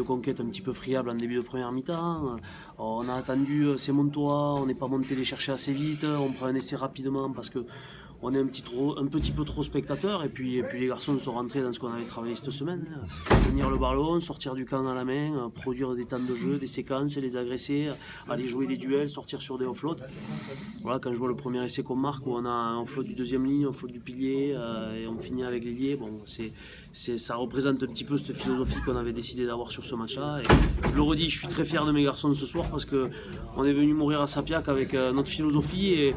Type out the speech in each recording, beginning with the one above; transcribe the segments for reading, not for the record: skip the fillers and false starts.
conquête un petit peu friable en début de première mi-temps. On a attendu ces Montois, on n'est pas monté les chercher assez vite, on prend un essai rapidement parce que on est un petit peu trop spectateur et puis les garçons sont rentrés dans ce qu'on avait travaillé cette semaine. Tenir le ballon, sortir du camp à la main, produire des temps de jeu, des séquences, les agresser, aller jouer des duels, sortir sur des off-floats. Voilà, quand je vois le premier essai qu'on marque où on a un off-float du deuxième ligne, un off-float du pilier et on finit avec l'ailier, bon, ça représente un petit peu cette philosophie qu'on avait décidé d'avoir sur ce match-là. Et je le redis, je suis très fier de mes garçons ce soir parce qu'on est venu mourir à Sapiac avec notre philosophie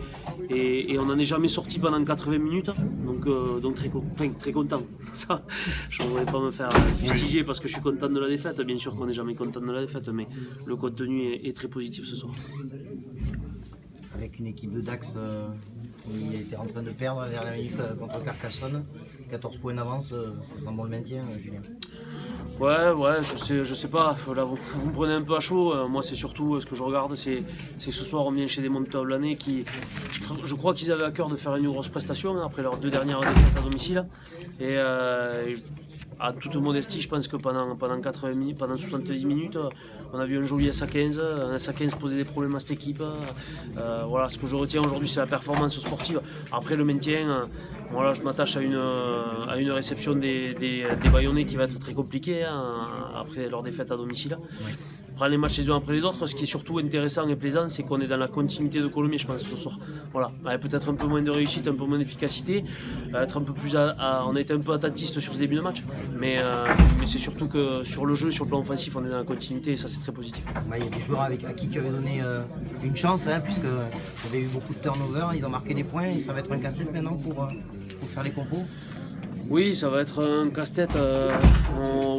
et on n'en est jamais sorti pendant 80 minutes, donc très content. Ça, je ne voudrais pas me faire fustiger parce que je suis content de la défaite, bien sûr qu'on n'est jamais content de la défaite, mais le contenu est très positif ce soir. Avec une équipe de Dax qui était en train de perdre la dernière minute contre Carcassonne, 14 points d'avance, ça sent bon le maintien, Julien? Ouais, je sais pas, là vous me prenez un peu à chaud, moi c'est surtout ce que je regarde, c'est ce soir on vient chez des Monteurs Blanais qui, je crois qu'ils avaient à cœur de faire une grosse prestation après leurs 2 dernières défaites à domicile, et à toute modestie, je pense que pendant 80 minutes, pendant 70 minutes, on a vu un joli SA15, un SA15 poser des problèmes à cette équipe. Voilà, ce que je retiens aujourd'hui, c'est la performance sportive. Après le maintien, voilà, je m'attache à une réception des Bayonnais qui va être très compliquée après leur défaite à domicile. Oui. Prendre les matchs les uns après les autres. Ce qui est surtout intéressant et plaisant, c'est qu'on est dans la continuité de Colomiers, je pense, ce soir. Voilà, avec peut-être un peu moins de réussite, un peu moins d'efficacité, être un peu plus on a été un peu attentiste sur ce début de match, mais c'est surtout que sur le jeu, sur le plan offensif, on est dans la continuité et ça c'est très positif. Il y a des joueurs à qui tu avais donné une chance, puisque tu avais eu beaucoup de turnover, ils ont marqué des points et ça va être un casse-tête maintenant pour faire les compos. Oui, ça va être un casse-tête.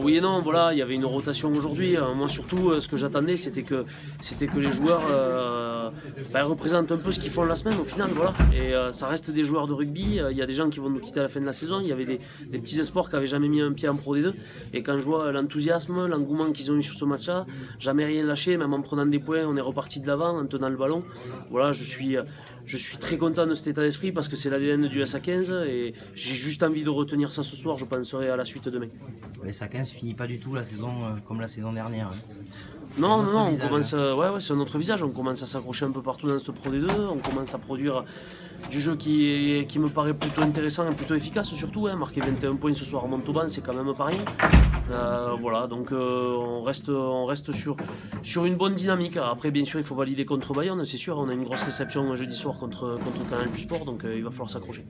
Oui et non, voilà, il y avait une rotation aujourd'hui. Moi surtout, ce que j'attendais, c'était que les joueurs représentent un peu ce qu'ils font la semaine au final, voilà. Et ça reste des joueurs de rugby. Il y a des gens qui vont nous quitter à la fin de la saison. Il y avait des petits espoirs qui n'avaient jamais mis un pied en Pro D2. Et quand je vois l'enthousiasme, l'engouement qu'ils ont eu sur ce match-là, jamais rien lâché, même en prenant des points, on est reparti de l'avant en tenant le ballon. Voilà, je suis très content de cet état d'esprit parce que c'est l'ADN du SA15 et j'ai juste envie de retenir ça ce soir, je penserai à la suite demain. Le SA15 finit pas du tout la saison comme la saison dernière. Non, on commence, c'est notre visage, on commence à s'accrocher un peu partout dans ce Pro D2, on commence à produire du jeu qui me paraît plutôt intéressant et plutôt efficace surtout, marquer 21 points ce soir à Montauban, c'est quand même pareil. Voilà, donc on reste sur une bonne dynamique. Après, bien sûr, il faut valider contre Bayonne, c'est sûr, on a une grosse réception jeudi soir contre Canal du Sport, donc il va falloir s'accrocher.